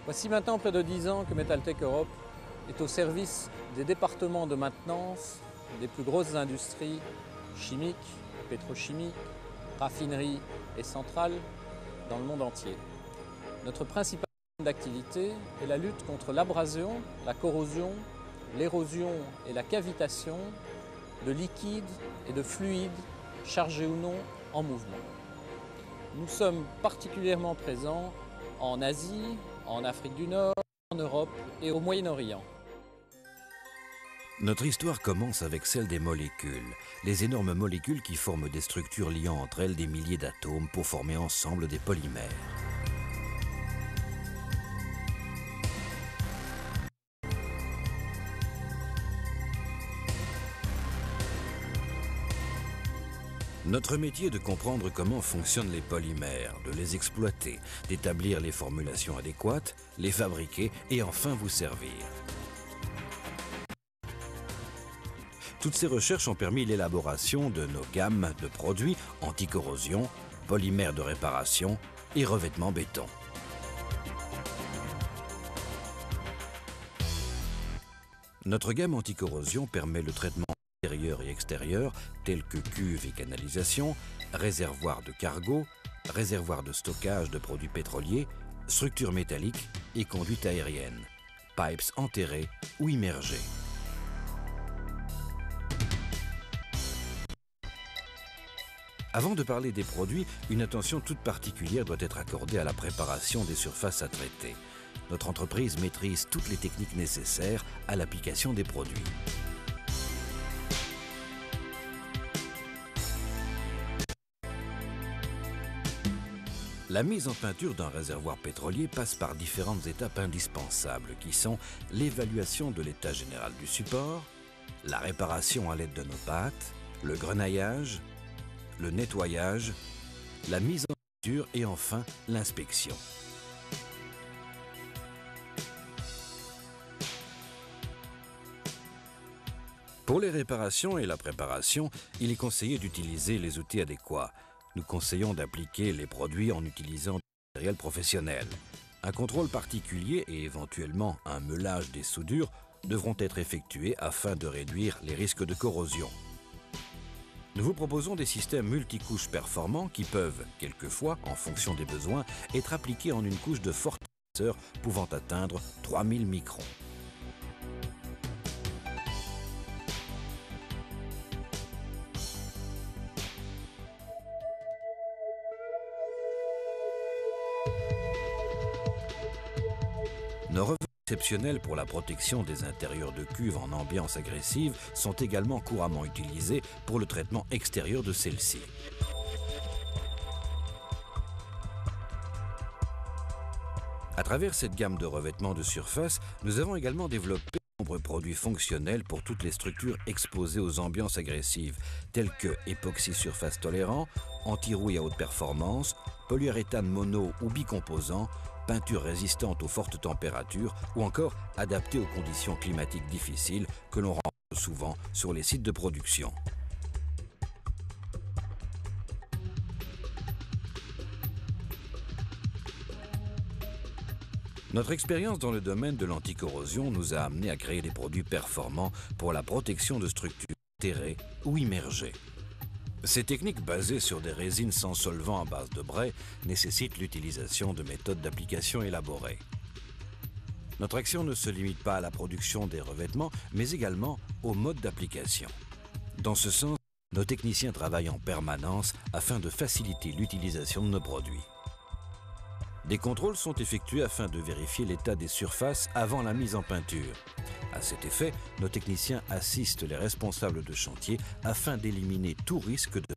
Voici maintenant près de 10 ans que Metaltech Europe est au service des départements de maintenance des plus grosses industries chimiques, pétrochimiques, raffineries et centrales dans le monde entier. Notre principal domaine d'activité est la lutte contre l'abrasion, la corrosion, l'érosion et la cavitation de liquides et de fluides chargés ou non en mouvement. Nous sommes particulièrement présents en Asie, en Afrique du Nord, en Europe et au Moyen-Orient. Notre histoire commence avec celle des molécules, les énormes molécules qui forment des structures liant entre elles des milliers d'atomes pour former ensemble des polymères. Notre métier est de comprendre comment fonctionnent les polymères, de les exploiter, d'établir les formulations adéquates, les fabriquer et enfin vous servir. Toutes ces recherches ont permis l'élaboration de nos gammes de produits anti-corrosion, polymères de réparation et revêtements béton. Notre gamme anti-corrosion permet le traitement intérieur et extérieur tels que cuves et canalisations, réservoirs de cargo, réservoirs de stockage de produits pétroliers, structures métalliques et conduites aériennes, pipes enterrés ou immergés. Avant de parler des produits, une attention toute particulière doit être accordée à la préparation des surfaces à traiter. Notre entreprise maîtrise toutes les techniques nécessaires à l'application des produits. La mise en peinture d'un réservoir pétrolier passe par différentes étapes indispensables qui sont l'évaluation de l'état général du support, la réparation à l'aide de nos pâtes, le grenaillage, le nettoyage, la mise en peinture et enfin l'inspection. Pour les réparations et la préparation, il est conseillé d'utiliser les outils adéquats. Nous conseillons d'appliquer les produits en utilisant du matériel professionnel. Un contrôle particulier et éventuellement un meulage des soudures devront être effectués afin de réduire les risques de corrosion. Nous vous proposons des systèmes multicouches performants qui peuvent, quelquefois, en fonction des besoins, être appliqués en une couche de forte épaisseur pouvant atteindre 3000 microns. Nos revêtements exceptionnels pour la protection des intérieurs de cuves en ambiance agressive sont également couramment utilisés pour le traitement extérieur de celles-ci. À travers cette gamme de revêtements de surface, nous avons également développé de nombreux produits fonctionnels pour toutes les structures exposées aux ambiances agressives, tels que époxy surface tolérant, anti-rouille à haute performance, polyuréthane mono ou bicomposant, peinture résistante aux fortes températures ou encore adaptée aux conditions climatiques difficiles que l'on rencontre souvent sur les sites de production. Notre expérience dans le domaine de l'anticorrosion nous a amené à créer des produits performants pour la protection de structures terrées ou immergées. Ces techniques basées sur des résines sans solvant à base de brai nécessitent l'utilisation de méthodes d'application élaborées. Notre action ne se limite pas à la production des revêtements, mais également au mode d'application. Dans ce sens, nos techniciens travaillent en permanence afin de faciliter l'utilisation de nos produits. Des contrôles sont effectués afin de vérifier l'état des surfaces avant la mise en peinture. À cet effet, nos techniciens assistent les responsables de chantier afin d'éliminer tout risque de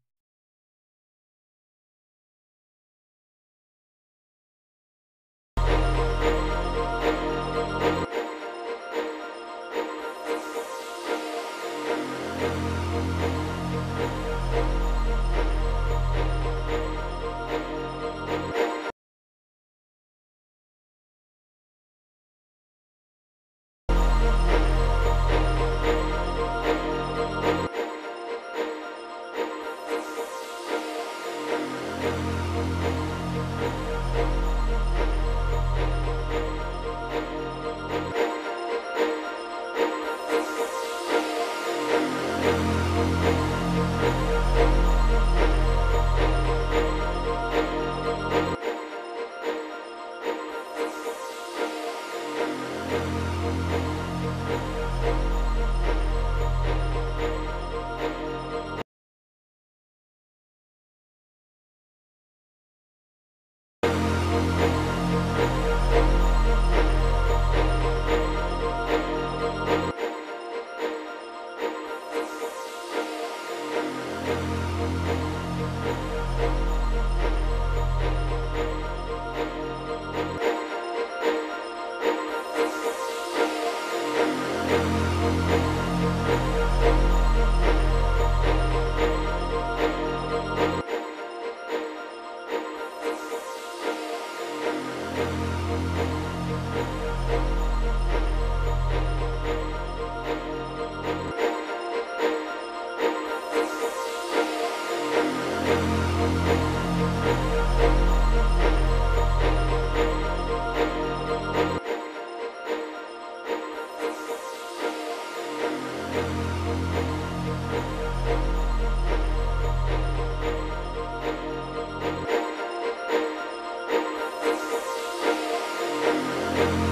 Merci.